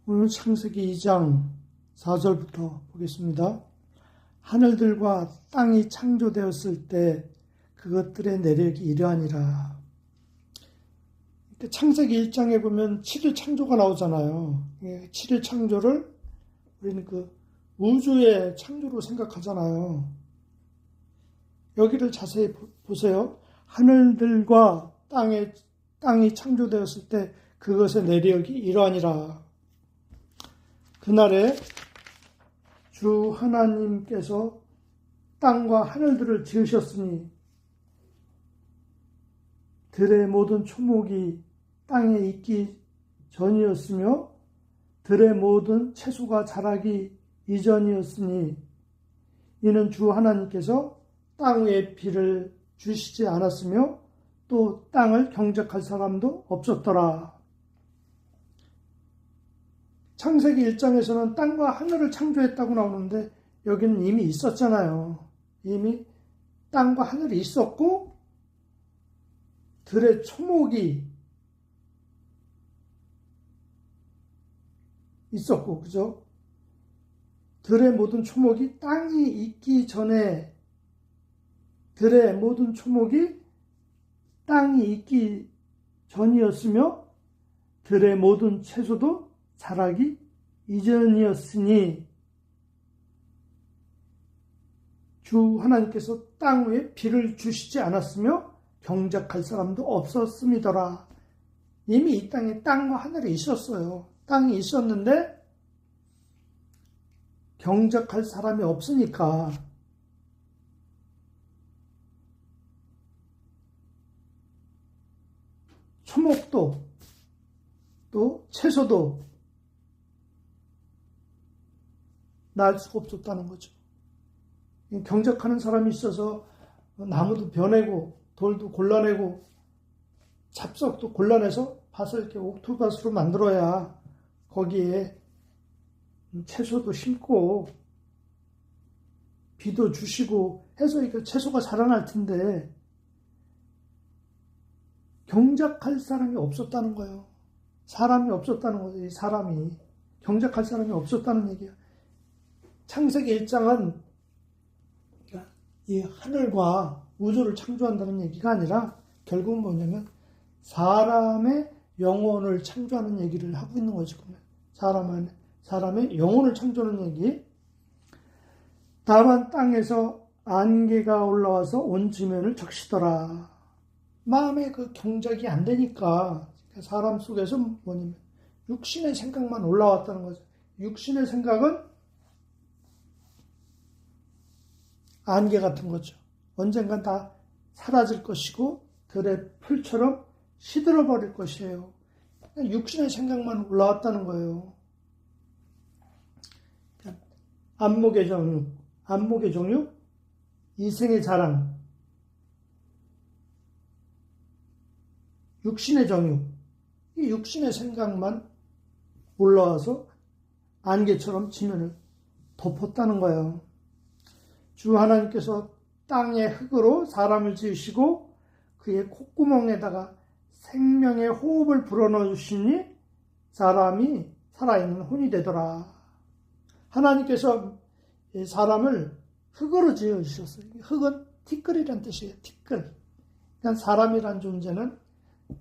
오늘 창세기 2장 4절부터 보겠습니다. 하늘들과 땅이 창조되었을 때 그것들의 내력이 이러하니라. 창세기 1장에 보면 7일 창조가 나오잖아요. 7일 창조를 우리는 그 우주의 창조로 생각하잖아요. 여기를 자세히 보세요. 하늘들과 땅이 창조되었을 때 그것의 내력이 이러하니라. 그날에 주 하나님께서 땅과 하늘들을 지으셨으니 들의 모든 초목이 땅에 있기 전이었으며 들의 모든 채소가 자라기 이전이었으니 이는 주 하나님께서 땅 위에 비를 주시지 않았으며 또 땅을 경작할 사람도 없었더라. 창세기 1장에서는 땅과 하늘을 창조했다고 나오는데 여기는 이미 있었잖아요. 이미 땅과 하늘이 있었고 들의 초목이 있었고, 그죠? 들의 모든 초목이 땅이 있기 전에 들의 모든 초목이 땅이 있기 전이었으며 들의 모든 채소도 자라기 이전이었으니 주 하나님께서 땅 위에 비를 주시지 않았으며 경작할 사람도 없었음이더라. 이미 이 땅에 땅과 하늘이 있었어요. 땅이 있었는데 경작할 사람이 없으니까 초목도 또 채소도 날 수가 없었다는 거죠. 경작하는 사람이 있어서 나무도 베어내고 돌도 골라내고 잡석도 골라내서 밭을 이렇게 옥토밭으로 만들어야 거기에 채소도 심고 비도 주시고 해서 채소가 자라날 텐데 경작할 사람이 없었다는 거예요. 사람이 없었다는 거죠. 이 사람이 경작할 사람이 없었다는 얘기예요. 창세기 1장은 이 하늘과 우주를 창조한다는 얘기가 아니라 결국은 뭐냐면 사람의 영혼을 창조하는 얘기를 하고 있는 거죠. 사람의 영혼을 창조하는 얘기. 다만 땅에서 안개가 올라와서 온 지면을 적시더라. 마음에 그 경작이 안 되니까 사람 속에서 뭐냐면 육신의 생각만 올라왔다는 거죠. 육신의 생각은 안개 같은 거죠. 언젠간 다 사라질 것이고 들의 풀처럼 시들어버릴 것이에요. 육신의 생각만 올라왔다는 거예요. 안목의 정욕, 이생의 자랑, 육신의 정욕, 이 육신의 생각만 올라와서 안개처럼 지면을 덮었다는 거예요. 주 하나님께서 땅의 흙으로 사람을 지으시고 그의 콧구멍에다가 생명의 호흡을 불어넣어 주시니 사람이 살아있는 혼이 되더라. 하나님께서 사람을 흙으로 지으셨어요. 흙은 티끌이란 뜻이에요. 티끌. 그러니까 사람이란 존재는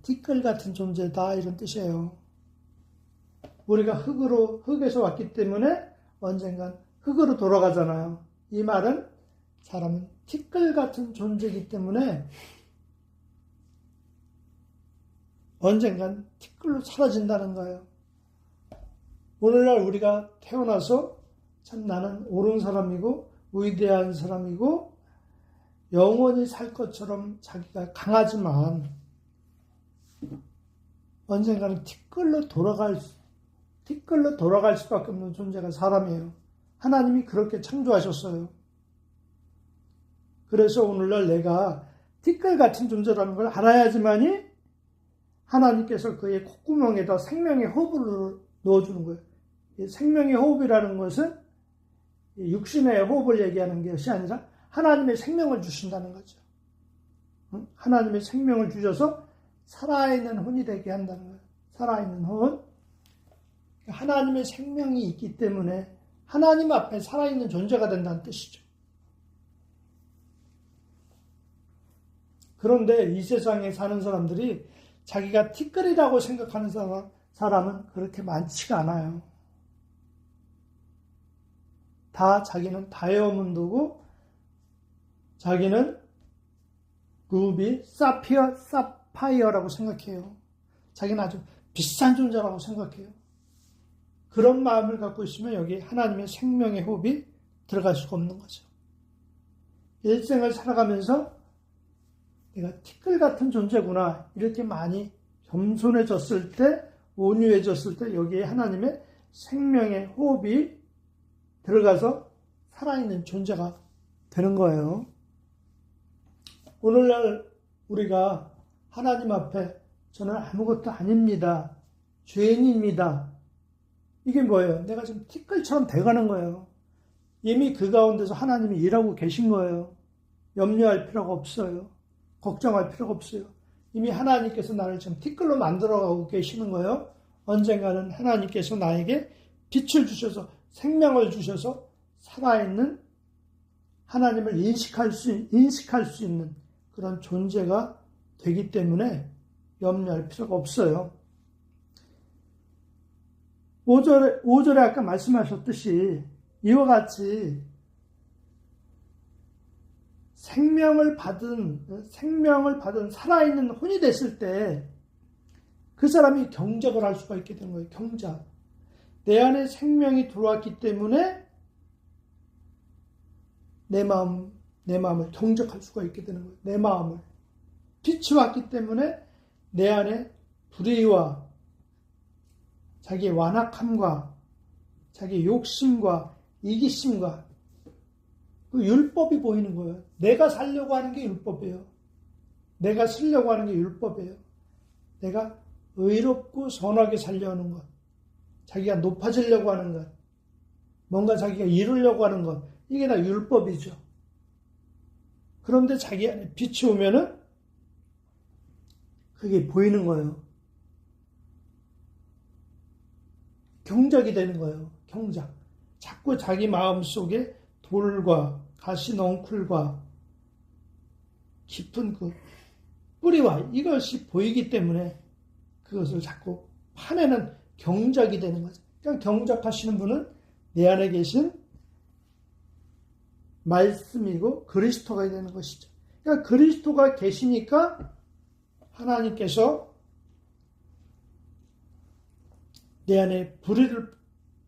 티끌 같은 존재다 이런 뜻이에요. 우리가 흙에서 왔기 때문에 언젠간 흙으로 돌아가잖아요. 이 말은 사람은 티끌 같은 존재이기 때문에 언젠간 티끌로 사라진다는 거예요. 오늘날 우리가 태어나서 참 나는 옳은 사람이고 위대한 사람이고 영원히 살 것처럼 자기가 강하지만 언젠가는 티끌로 돌아갈 수밖에 없는 존재가 사람이에요. 하나님이 그렇게 창조하셨어요. 그래서 오늘날 내가 티끌 같은 존재라는 걸 알아야지만이 하나님께서 그의 콧구멍에다 생명의 호흡을 넣어주는 거예요. 생명의 호흡이라는 것은 육신의 호흡을 얘기하는 것이 아니라 하나님의 생명을 주신다는 거죠. 하나님의 생명을 주셔서 살아있는 혼이 되게 한다는 거예요. 살아있는 혼. 하나님의 생명이 있기 때문에 하나님 앞에 살아있는 존재가 된다는 뜻이죠. 그런데 이 세상에 사는 사람들이 자기가 티끌이라고 생각하는 사람은 그렇게 많지가 않아요. 다 자기는 다이아몬드고 자기는 루비, 사파이어라고 생각해요. 자기는 아주 비싼 존재라고 생각해요. 그런 마음을 갖고 있으면 여기 하나님의 생명의 호흡이 들어갈 수가 없는 거죠. 일생을 살아가면서 내가 티끌 같은 존재구나 이렇게 많이 겸손해졌을 때, 온유해졌을 때 여기에 하나님의 생명의 호흡이 들어가서 살아있는 존재가 되는 거예요. 오늘날 우리가 하나님 앞에 저는 아무것도 아닙니다. 죄인입니다. 이게 뭐예요? 내가 지금 티끌처럼 돼가는 거예요. 이미 그 가운데서 하나님이 일하고 계신 거예요. 염려할 필요가 없어요. 걱정할 필요가 없어요. 이미 하나님께서 나를 지금 티끌로 만들어가고 계시는 거예요. 언젠가는 하나님께서 나에게 빛을 주셔서 생명을 주셔서 살아있는 하나님을 인식할 수 있는 그런 존재가 되기 때문에 염려할 필요가 없어요. 5절에 아까 말씀하셨듯이 이와 같이 생명을 받은 살아있는 혼이 됐을 때 그 사람이 경작을 할 수가 있게 되는 거예요. 경작. 내 안에 생명이 들어왔기 때문에 내 마음을 경작할 수가 있게 되는 거예요. 내 마음을. 빛이 왔기 때문에 내 안에 불의와 자기의 완악함과 자기의 욕심과 이기심과 그 율법이 보이는 거예요. 내가 살려고 하는 게 율법이에요. 내가 쓰려고 하는 게 율법이에요. 내가 의롭고 선하게 살려는 것, 자기가 높아지려고 하는 것, 뭔가 자기가 이루려고 하는 것, 이게 다 율법이죠. 그런데 자기 안에 빛이 오면은 그게 보이는 거예요. 경작이 되는 거예요. 경작. 자꾸 자기 마음 속에 돌과 가시넝쿨과 깊은 그 뿌리와 이것이 보이기 때문에 그것을 자꾸 파내는 경작이 되는 거죠. 그러니까 경작하시는 분은 내 안에 계신 말씀이고 그리스도가 되는 것이죠. 그러니까 그리스도가 계시니까 하나님께서 내 안에 불의를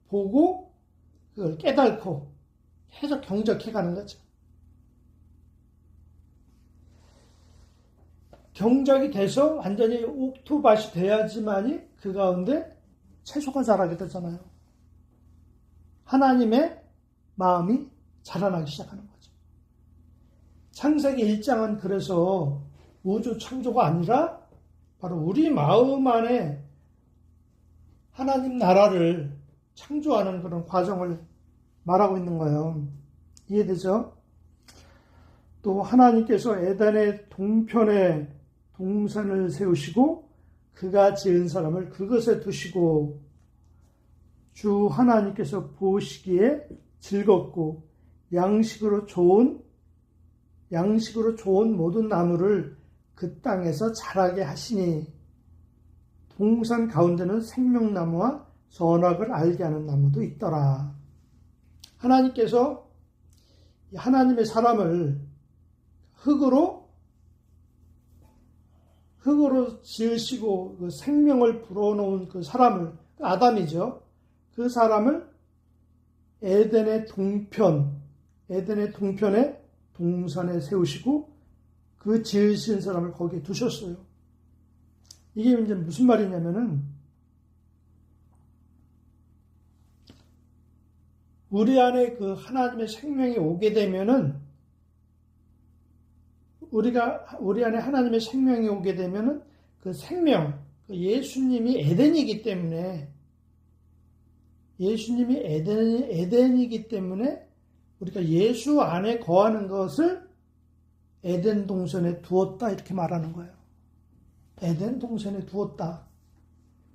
보고 그걸 깨닫고 계속 경작해가는 거죠. 경작이 돼서 완전히 옥토밭이 돼야지만이 그 가운데 채소가 자라게 되잖아요. 하나님의 마음이 자라나기 시작하는 거죠. 창세기 1장은 그래서 우주 창조가 아니라 바로 우리 마음 안에 하나님 나라를 창조하는 그런 과정을 말하고 있는 거예요. 이해되죠? 또 하나님께서 에덴의 동편에 동산을 세우시고 그가 지은 사람을 그것에 두시고 주 하나님께서 보시기에 즐겁고 양식으로 좋은 모든 나무를 그 땅에서 자라게 하시니 동산 가운데는 생명나무와 선악을 알게 하는 나무도 있더라. 하나님께서 하나님의 사람을 흙으로 지으시고 그 생명을 불어넣은 그 사람을, 아담이죠. 그 사람을 에덴의 동편에 동산에 세우시고 그 지으신 사람을 거기에 두셨어요. 이게 이제 무슨 말이냐면은 우리 안에 그 하나님의 생명이 오게 되면은 우리 안에 하나님의 생명이 오게 되면은 그 생명, 그 예수님이 에덴이기 때문에 우리가 예수 안에 거하는 것을 에덴 동산에 두었다 이렇게 말하는 거예요. 에덴 동산에 두었다.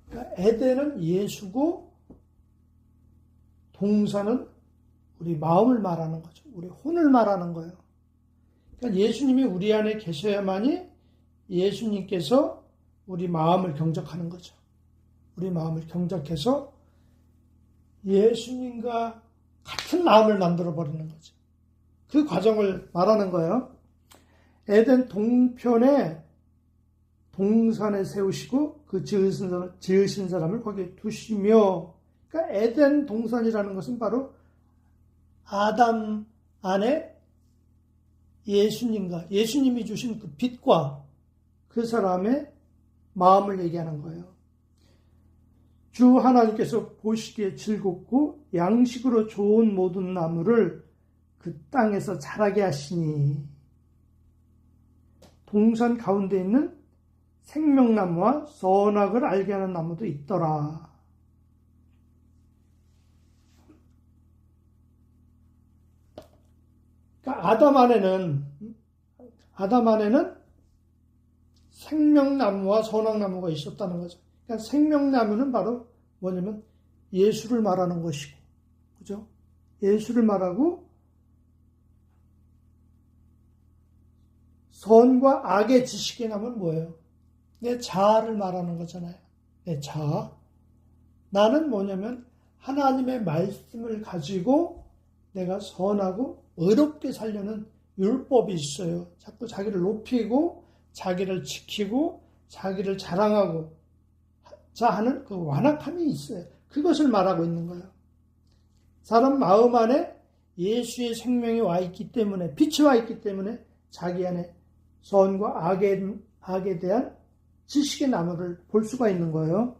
그러니까 에덴은 예수고 동사는 우리 마음을 말하는 거죠. 우리 혼을 말하는 거예요. 그러니까 예수님이 우리 안에 계셔야만이 예수님께서 우리 마음을 경작하는 거죠. 우리 마음을 경작해서 예수님과 같은 마음을 만들어 버리는 거죠. 그 과정을 말하는 거예요. 에덴 동편에 동산에 세우시고 그 지으신 사람을 거기에 두시며, 그러니까 에덴 동산이라는 것은 바로 아담 안에 예수님이 주신 그 빛과 그 사람의 마음을 얘기하는 거예요. 주 하나님께서 보시기에 즐겁고 양식으로 좋은 모든 나무를 그 땅에서 자라게 하시니 동산 가운데 있는 생명나무와 선악을 알게 하는 나무도 있더라. 그러니까 아담 안에는 생명나무와 선악나무가 있었다는 거죠. 그러니까 생명나무는 바로 뭐냐면 예수를 말하는 것이고, 그죠? 예수를 말하고 선과 악의 지식의 나무는 뭐예요? 내 자아를 말하는 거잖아요. 내 자아. 나는 뭐냐면 하나님의 말씀을 가지고 내가 선하고 의롭게 살려는 율법이 있어요. 자꾸 자기를 높이고 자기를 지키고 자기를 자랑하고 자 하는 그 완악함이 있어요. 그것을 말하고 있는 거예요. 사람 마음 안에 예수의 생명이 와 있기 때문에, 빛이 와 있기 때문에 자기 안에 선과 악에 대한 지식의 나무를 볼 수가 있는 거예요.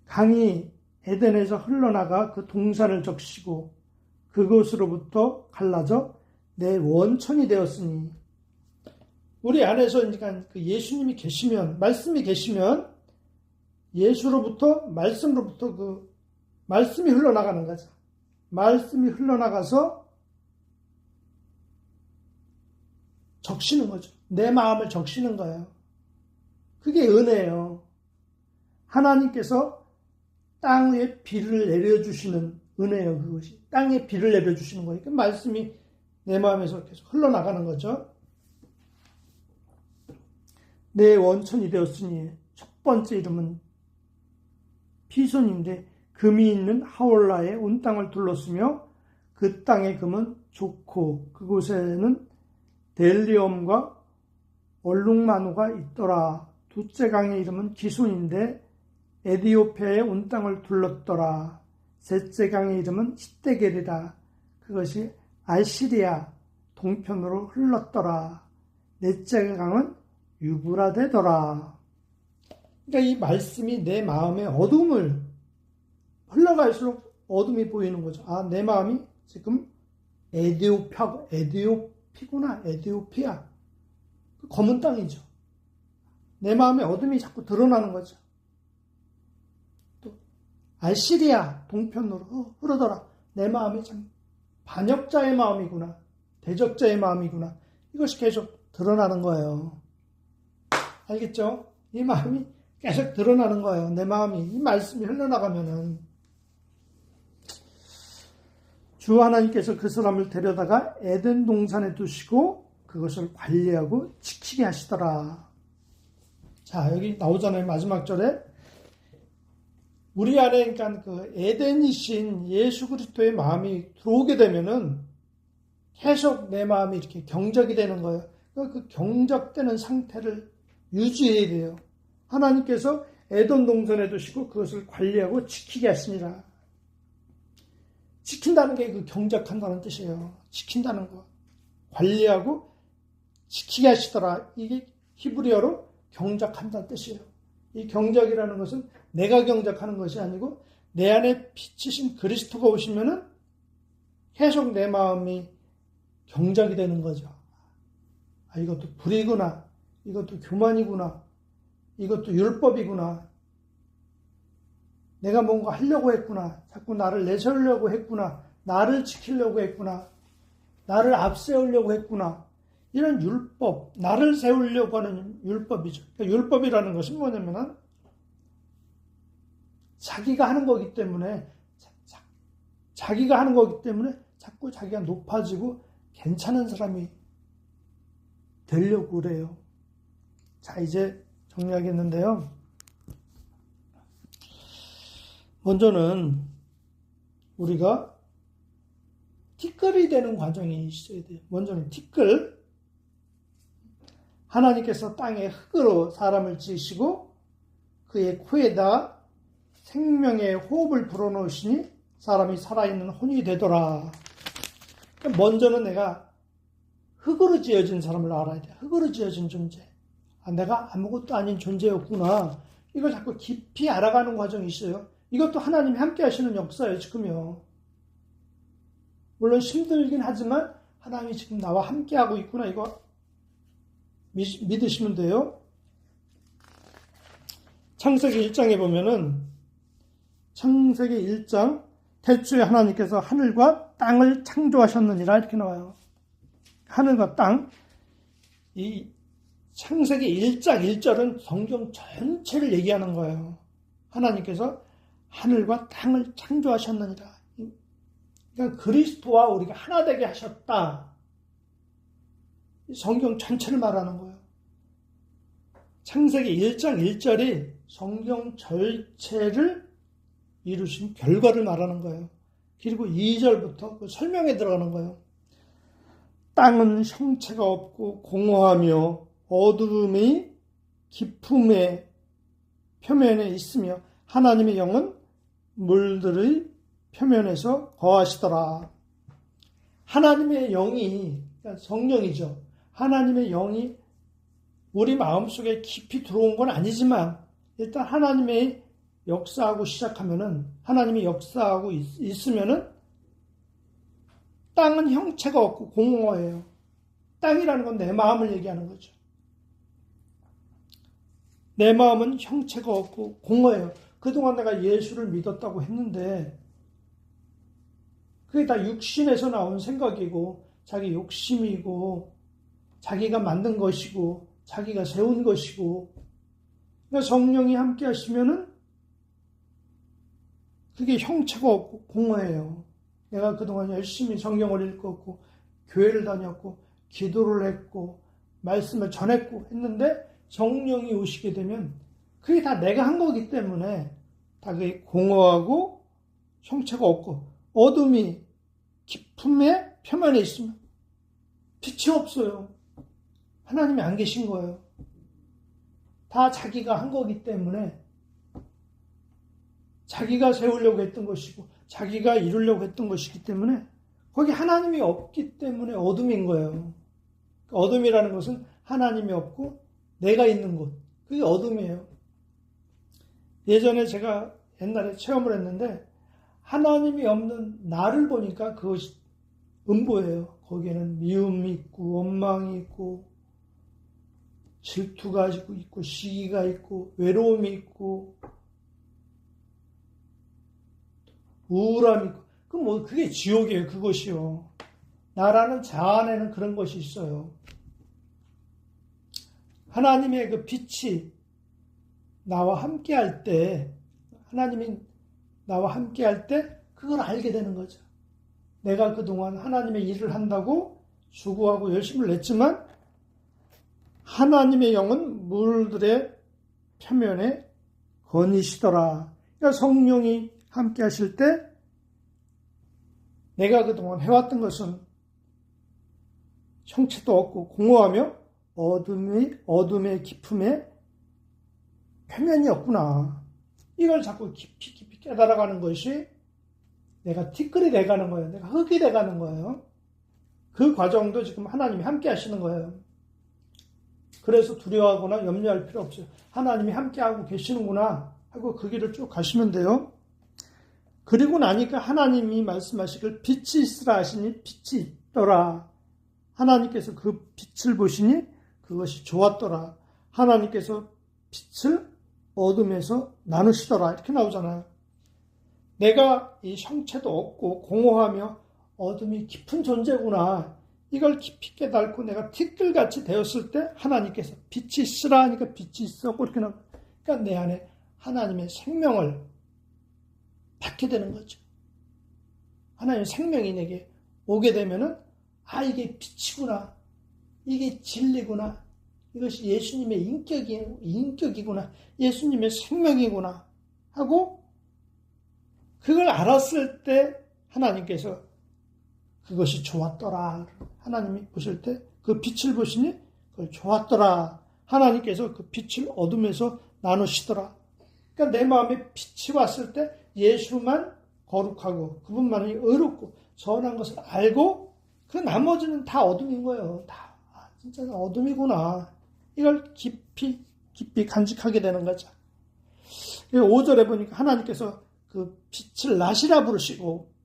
강이 에덴에서 흘러나가 그 동산을 적시고 그곳으로부터 갈라져 내 원천이 되었으니, 우리 안에서 그러니까 그 예수님이 계시면, 말씀이 계시면 예수로부터, 말씀으로부터 그 말씀이 흘러나가는 거죠. 말씀이 흘러나가서 적시는 거죠. 내 마음을 적시는 거예요. 그게 은혜예요. 하나님께서 땅 위에 비를 내려주시는 은혜예요. 그것이 땅에 비를 내려주시는 거니까 말씀이 내 마음에서 계속 흘러나가는 거죠. 내 원천이 되었으니, 첫 번째 이름은 피손인데 금이 있는 하올라에 온 땅을 둘렀으며 그 땅의 금은 좋고 그곳에는 델리엄과 얼룩마누가 있더라. 둘째 강의 이름은 기손인데 에디오피아에 온 땅을 둘렀더라. 셋째 강의 이름은 히데겔이라. 그것이 알시리아 동편으로 흘렀더라. 넷째 강은 유브라데더라. 그러니까 이 말씀이 내 마음의 어둠을, 흘러갈수록 어둠이 보이는 거죠. 아, 내 마음이 지금 에디오피구나, 에디오피아. 검은 땅이죠. 내 마음의 어둠이 자꾸 드러나는 거죠. 또 알시리아 동편으로 흐르더라. 내 마음이 참 반역자의 마음이구나, 대적자의 마음이구나. 이것이 계속 드러나는 거예요. 알겠죠? 이 마음이 계속 드러나는 거예요. 내 마음이, 이 말씀이 흘러나가면은. 주 하나님께서 그 사람을 데려다가 에덴 동산에 두시고 그것을 관리하고 지키게 하시더라. 자, 여기 나오잖아요. 마지막 절에. 우리 안에, 그러니까 그 에덴이신 예수 그리스도의 마음이 들어오게 되면은 계속 내 마음이 이렇게 경작이 되는 거예요. 그 경작되는 상태를 유지해야 돼요. 하나님께서 에덴 동산에 두시고 그것을 관리하고 지키게 하시니라. 지킨다는 게 그 경작한다는 뜻이에요. 지킨다는 거. 관리하고 지키게 하시더라. 이게 히브리어로 경작한다는 뜻이에요. 이 경작이라는 것은 내가 경작하는 것이 아니고 내 안에 빛이신 그리스도가 오시면은 계속 내 마음이 경작이 되는 거죠. 아, 이것도 불이구나. 이것도 교만이구나. 이것도 율법이구나. 내가 뭔가 하려고 했구나. 자꾸 나를 내세우려고 했구나. 나를 지키려고 했구나. 나를 앞세우려고 했구나. 이런 율법, 나를 세우려고 하는 율법이죠. 그러니까 율법이라는 것은 뭐냐면 자기가 하는 거기 때문에 자기가 하는 거기 때문에 자꾸 자기가 높아지고 괜찮은 사람이 되려고 그래요. 자, 이제 정리하겠는데요. 먼저는 우리가 티끌이 되는 과정이 있어야 돼요. 먼저는 티끌. 하나님께서 땅에 흙으로 사람을 지으시고 그의 코에다 생명의 호흡을 불어넣으시니 사람이 살아있는 혼이 되더라. 먼저는 내가 흙으로 지어진 사람을 알아야 돼. 흙으로 지어진 존재. 내가 아무것도 아닌 존재였구나. 이걸 자꾸 깊이 알아가는 과정이 있어요. 이것도 하나님이 함께 하시는 역사예요, 지금요. 물론 힘들긴 하지만 하나님이 지금 나와 함께 하고 있구나. 이거 믿으시면 돼요. 창세기 1장에 보면은 창세기 1장 태초에 하나님께서 하늘과 땅을 창조하셨느니라 이렇게 나와요. 하늘과 땅. 이 창세기 1장 1절은 성경 전체를 얘기하는 거예요. 하나님께서 하늘과 땅을 창조하셨느니라. 그러니까 그리스도와 우리가 하나 되게 하셨다. 성경 전체를 말하는 거예요. 창세기 1장 1절이 성경 전체를 이루신 결과를 말하는 거예요. 그리고 2절부터 그 설명에 들어가는 거예요. 땅은 형체가 없고 공허하며 어두움이 깊음의 표면에 있으며 하나님의 영은 물들의 표면에서 거하시더라. 하나님의 영이, 그러니까 성령이죠. 하나님의 영이 우리 마음속에 깊이 들어온 건 아니지만 일단 하나님의 역사하고 시작하면은, 하나님이 역사하고 있으면은 땅은 형체가 없고 공허해요. 땅이라는 건 내 마음을 얘기하는 거죠. 내 마음은 형체가 없고 공허해요. 그동안 내가 예수를 믿었다고 했는데 그게 다 육신에서 나온 생각이고 자기 욕심이고 자기가 만든 것이고 자기가 세운 것이고, 그러니까 성령이 함께 하시면은 그게 형체가 없고 공허해요. 내가 그동안 열심히 성경을 읽었고 교회를 다녔고 기도를 했고 말씀을 전했고 했는데 성령이 오시게 되면 그게 다 내가 한 거기 때문에 다 그게 공허하고 형체가 없고 어둠이 깊음의 표면에 있으면 빛이 없어요. 하나님이 안 계신 거예요. 다 자기가 한 거기 때문에 자기가 세우려고 했던 것이고 자기가 이루려고 했던 것이기 때문에 거기 하나님이 없기 때문에 어둠인 거예요. 어둠이라는 것은 하나님이 없고 내가 있는 곳, 그게 어둠이에요. 예전에 제가 옛날에 체험을 했는데 하나님이 없는 나를 보니까 그것이 음보예요. 거기에는 미움이 있고 원망이 있고 질투가 있고 시기가 있고 외로움이 있고 우울함이 있고 그게 지옥이에요. 그것이요. 나라는 자아 안에는 그런 것이 있어요. 하나님의 그 빛이 나와 함께 할 때, 하나님이 나와 함께 할 때 그걸 알게 되는 거죠. 내가 그동안 하나님의 일을 한다고 수고하고 열심을 냈지만 하나님의 영은 물들의 표면에 거니시더라. 그러니까 성령이 함께 하실 때 내가 그동안 해왔던 것은 형체도 없고 공허하며 어둠의 깊음에 표면이 없구나. 이걸 자꾸 깊이 깨달아가는 것이 내가 티끌이 돼가는 거예요. 내가 흙이 돼가는 거예요. 그 과정도 지금 하나님이 함께 하시는 거예요. 그래서 두려워하거나 염려할 필요 없어요. 하나님이 함께하고 계시는구나 하고 그 길을 쭉 가시면 돼요. 그리고 나니까 하나님이 말씀하시길 빛이 있으라 하시니 빛이 있더라. 하나님께서 그 빛을 보시니 그것이 좋았더라. 하나님께서 빛을 어둠에서 나누시더라. 이렇게 나오잖아요. 내가 이 형체도 없고 공허하며 어둠이 깊은 존재구나. 이걸 깊이 깨닫고 내가 티끌같이 되었을 때 하나님께서 빛이 있으라 하니까 빛이 있었고 이렇게 나와요. 그러니까 내 안에 하나님의 생명을 받게 되는 거죠. 하나님의 생명이 내게 오게 되면은 이게 빛이구나. 이게 진리구나. 이것이 예수님의 인격이구나. 예수님의 생명이구나. 하고 그걸 알았을 때 하나님께서 그것이 좋았더라. 하나님이 보실 때 그 빛을 보시니 그걸 좋았더라. 하나님께서 그 빛을 어둠에서 나누시더라. 그러니까 내 마음에 빛이 왔을 때 예수만 거룩하고 그분만이 의롭고 선한 것을 알고 그 나머지는 다 어둠인 거예요. 다 진짜 어둠이구나. 이걸 깊이 간직하게 되는 거죠. 5절에 보니까 하나님께서 그 빛을 낮이라 부르시고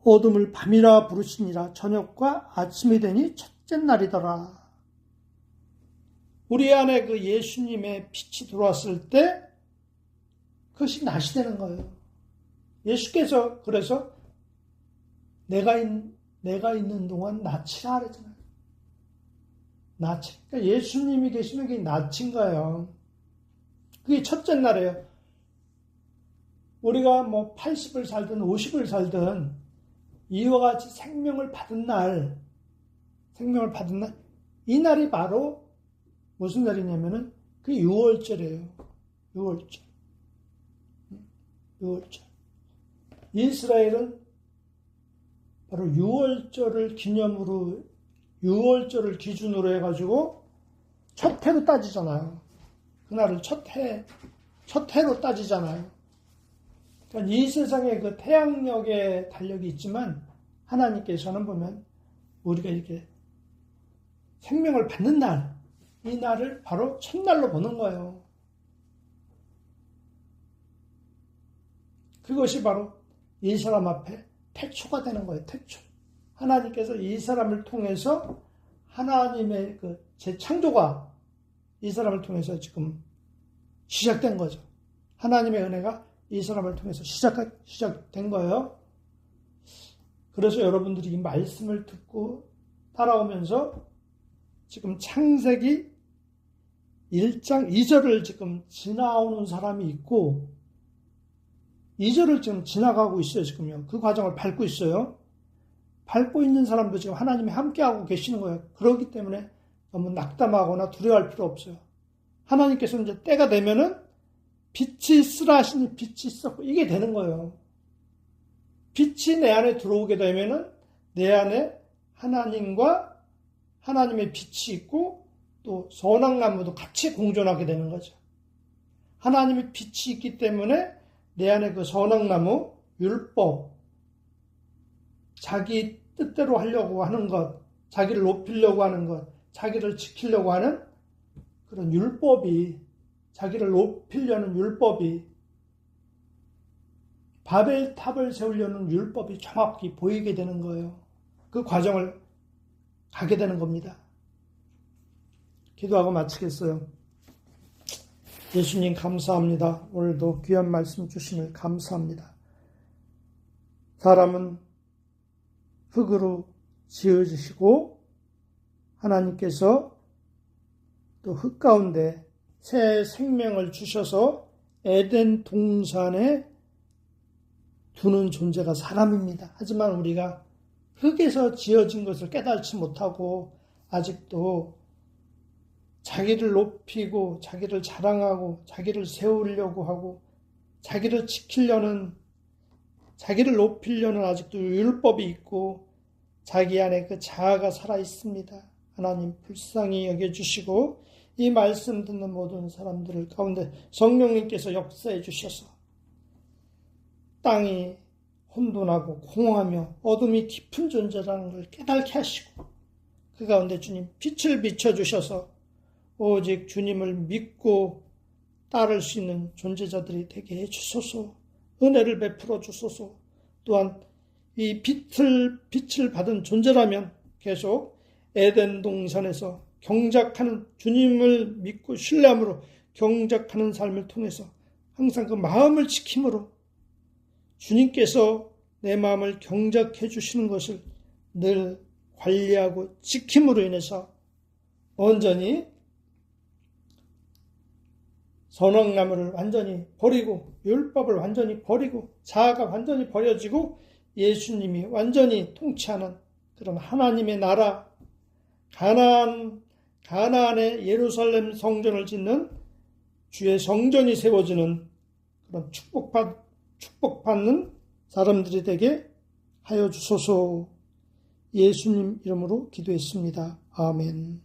어둠을 밤이라 부르시니라. 저녁과 아침이 되니 첫째 날이더라. 우리 안에 그 예수님의 빛이 들어왔을 때 그것이 낮이 되는 거예요. 예수께서 그래서 내가 있는 동안 낮이라 그랬잖아요. 낮이. 그러니까 예수님이 계시면 그게 낮인 거예요. 그게 첫째 날이에요. 우리가 80을 살든 50을 살든 이와 같이 생명을 받은 날, 이 날이 바로 무슨 날이냐면은 그게 6월절이에요. 6월절. 이스라엘은 바로 6월절을 기념으로 6월절을 기준으로 해가지고 첫 해로 따지잖아요. 그날을 첫 해로 따지잖아요. 그러니까 이 세상에 그 태양력의 달력이 있지만 하나님께서는 보면 우리가 이렇게 생명을 받는 날, 이 날을 바로 첫날로 보는 거예요. 그것이 바로 이 사람 앞에 태초가 되는 거예요. 태초. 하나님께서 이 사람을 통해서 하나님의 그 재창조가 이 사람을 통해서 지금 시작된 거죠. 하나님의 은혜가 이 사람을 통해서 시작된 거예요. 그래서 여러분들이 이 말씀을 듣고 따라오면서 지금 창세기 1장 2절을 지금 지나오는 사람이 있고 2절을 지금 지나가고 있어요. 지금요. 그 과정을 밟고 있어요. 밟고 있는 사람도 지금 하나님이 함께하고 계시는 거예요. 그렇기 때문에 너무 낙담하거나 두려워할 필요 없어요. 하나님께서 이제 때가 되면은 빛이 있으라 하시니 빛이 있었고 이게 되는 거예요. 빛이 내 안에 들어오게 되면은 내 안에 하나님과 하나님의 빛이 있고 또 선악나무도 같이 공존하게 되는 거죠. 하나님의 빛이 있기 때문에 내 안에 그 선악나무, 율법, 자기 뜻대로 하려고 하는 것, 자기를 높이려고 하는 것, 자기를 지키려고 하는 그런 율법이, 자기를 높이려는 율법이, 바벨탑을 세우려는 율법이 정확히 보이게 되는 거예요. 그 과정을 가게 되는 겁니다. 기도하고 마치겠어요. 예수님 감사합니다. 오늘도 귀한 말씀 주심을 감사합니다. 사람은 흙으로 지어지시고 하나님께서 또 흙 가운데 새 생명을 주셔서 에덴 동산에 두는 존재가 사람입니다. 하지만 우리가 흙에서 지어진 것을 깨닫지 못하고 아직도 자기를 높이고 자기를 자랑하고 자기를 세우려고 하고 자기를 지키려는, 자기를 높이려는 아직도 율법이 있고 자기 안에 그 자아가 살아 있습니다. 하나님 불쌍히 여겨주시고 이 말씀 듣는 모든 사람들 가운데 성령님께서 역사해 주셔서 땅이 혼돈하고 공허하며 어둠이 깊은 존재라는 걸 깨닫게 하시고 그 가운데 주님 빛을 비춰주셔서 오직 주님을 믿고 따를 수 있는 존재자들이 되게 해주소서. 은혜를 베풀어 주소서. 또한 이 빛을 받은 존재라면 계속 에덴 동산에서 경작하는, 주님을 믿고 신뢰함으로 경작하는 삶을 통해서 항상 그 마음을 지킴으로 주님께서 내 마음을 경작해 주시는 것을 늘 관리하고 지킴으로 인해서 온전히 선악나무를 완전히 버리고 율법을 완전히 버리고 자아가 완전히 버려지고 예수님이 완전히 통치하는 그런 하나님의 나라, 가나안의 예루살렘 성전을 짓는 주의 성전이 세워지는 그런 축복받는 사람들이 되게 하여 주소서. 예수님 이름으로 기도했습니다. 아멘.